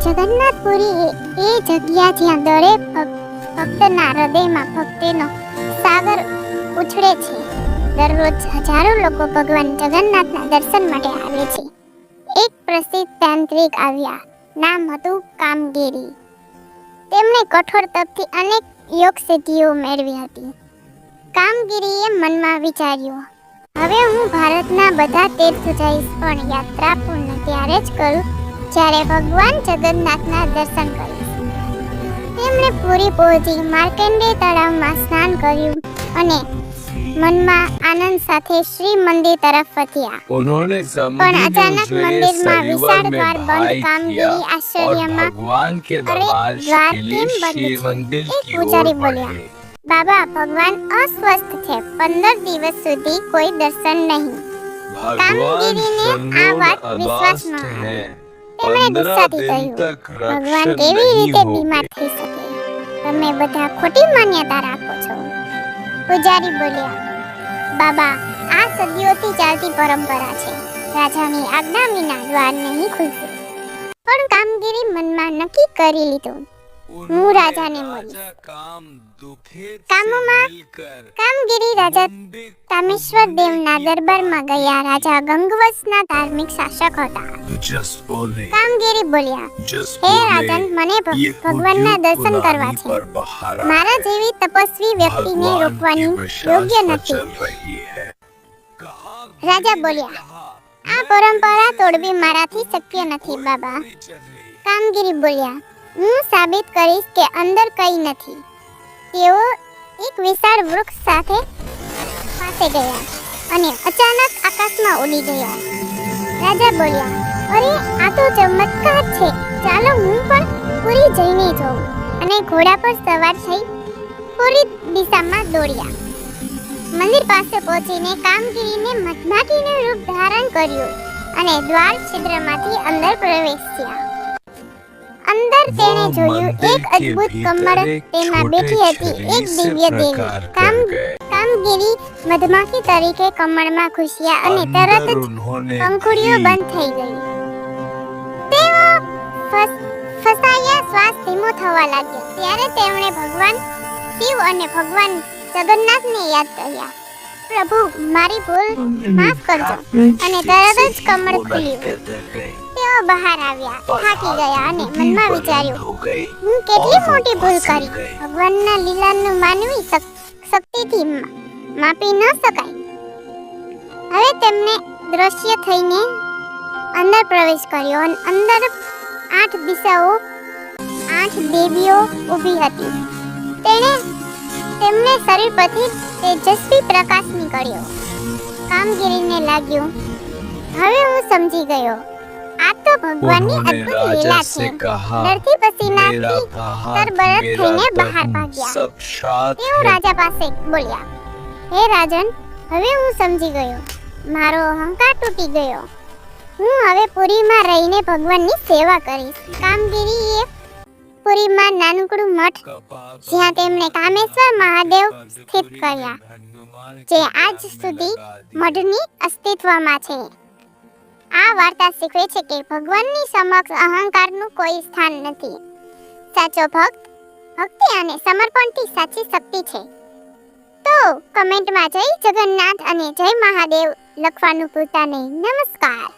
જગન્નાથપુરી એ જગ્યા જ્યાં દરેક ભક્તના હૃદયમાં ભક્તિનો સાગર ઉછળે છે. દરરોજ હજારો લોકો ભગવાન જગન્નાથના દર્શન માટે આવે છે. એક પ્રસિદ્ધ તાંત્રિક આવ્યા, નામ હતું કામગીરી. તેમણે કઠોર તપથી અનેક યોગ સિદ્ધિઓ મેળવી હતી. કામગીરીએ મનમાં વિચાર્યું, હવે હું ભારતના બધા તીર્થ જઈશ, પણ યાત્રા પૂર્ણ ત્યારે જ કરું જ્યારે ભગવાન જગન્નાથના દર્શન કરીશ. તેમણે પુરી પહોંચી માર્કંડેય તળાવમાં સ્નાન કર્યું અને મનમાં આનંદ સાથે શ્રી મંદિર તરફ વધ્યા. પણ અચાનક મંદિરમાં વિશાળ દ્વાર બંધ. કામગીરી આશ્ચર્યમાં, અરે દ્વાર કેમ બંધ છે? એક પૂજારી બોલ્યા, બાબા, ભગવાન અસ્વસ્થ છે, 15 દિવસ સુધી કોઈ દર્શન નહીં. કામગીરીને આ વાત વિશ્વાસ ન આવી. તેમણે ગુસ્સાથી કહ્યું, ભગવાન કેવી રીતે બીમાર થઈ શકે? તમે બધા ખોટી માન્યતા રાખો છો. પૂજારી બોલ્યા, બાબા, આ સદીઓથી ચાલતી પરંપરા છે. રાજાની આજ્ઞા વિના દ્વાર નહીં ખુલશે. પણ કામગીરી મનમાં નક્કી કરી લીધું, હું રાજાને મળીશ. કામગીરી રાજા તામેશ્વર દેવના દરબારમાં ગયા. રાજા ગંગવંશના ધાર્મિક શાસક હતા. કામગીરી બોલ્યા, હે રાજન, મને ભગવાનના દર્શન કરવા છે. મારા જેવી તપસ્વી વ્યક્તિને રોકવાની યોગ્ય નથી. રાજા બોલ્યા, આ પરંપરા તોડવી મારાથી શક્ય નથી બાબા. કામગીરી બોલ્યા, હું સાબિત કરીશ કે અંદર કંઈ નથી. તેઓ એક વિશાળ વૃક્ષ સાથે પાસે ગયા અને અચાનક આકાશમાં ઉડી ગયા. રાજા બોલ્યા, અરે, આ તો ચમત્કાર છે. ચાલો હું પણ પુરી જઈને જોઉં. અને ઘોડા પર સવાર થઈ પુરી દિશામાં દોડ્યા. મંદિર પાસે પહોંચીને કામગીરીને મધમાખીનું રૂપ ધારણ કર્યું અને દ્વાર છિદ્રમાંથી અંદર પ્રવેશ્યા. અંદર તેણે જોયું એક અદ્ભુત કમળ. તેમાં બેઠી હતી એક દિવ્ય દેવી. કામગીરી મધમાખી તરીકે કમળમાં ઘૂસ્યા અને તરત જ પંખુડીઓ બંધ થઈ ગઈ. તેઓ ફસાયા. શ્વાસ ધીમો થવા લાગ્યો. ત્યારે તેમણે ભગવાન શિવ અને ભગવાન જગન્નાથને યાદ કર્યા. પ્રભુ, મારી ભૂલ માફ કરજો. અને તરત જ કમળ ખુલ્યું. તેઓ બહાર આવ્યા, થાકી ગયા અને મનમાં વિચાર્યું, હું કેટલી મોટી ભૂલ કરી. ભગવાનના લીલાનું માનવી શક્તિથી માપી ન શકાય. હવે તેમને દ્રશ્ય થઈને અંદર પ્રવેશ કર્યો અને અંદર 8 દિશાઓ 8 દેવીઓ ઊભી હતી. તેમને શરીર પરથી તેજસ્વી પ્રકાશ નીકળ્યો. કામગીરીને લાગ્યું, હવે હું સમજી ગયો, આ તો ભગવાનની અદ્ભુત લીલા છે. ડરથી પસીનાથી તરબરત થઈને બહાર ભાગ્યા. તેઓ રાજા પાસે બોલ્યા, હે રાજન, હવે હું સમજી ગયો. મારો અહંકાર તૂટી ગયો. હું હવે પુરીમાં રહીને ભગવાનની સેવા કરીશ. કામગીરીએ પુરીમાં નાનકડું મઠ, જ્યાં તેમણે કામેશ્વર મહાદેવ સ્થિત કર્યા, જે આજ સુધી મઠની અસ્તિત્વમાં છે. આ વાર્તા શીખવે છે કે ભગવાનની સમક્ષ અહંકારનું કોઈ સ્થાન નથી. સાચો ભક્તિ અને સમર્પણથી સાચી શક્તિ છે. તો કમેન્ટમાં જય જગન્નાથ અને જય મહાદેવ લખવાનું ભૂલતા નહીં. નમસ્કાર.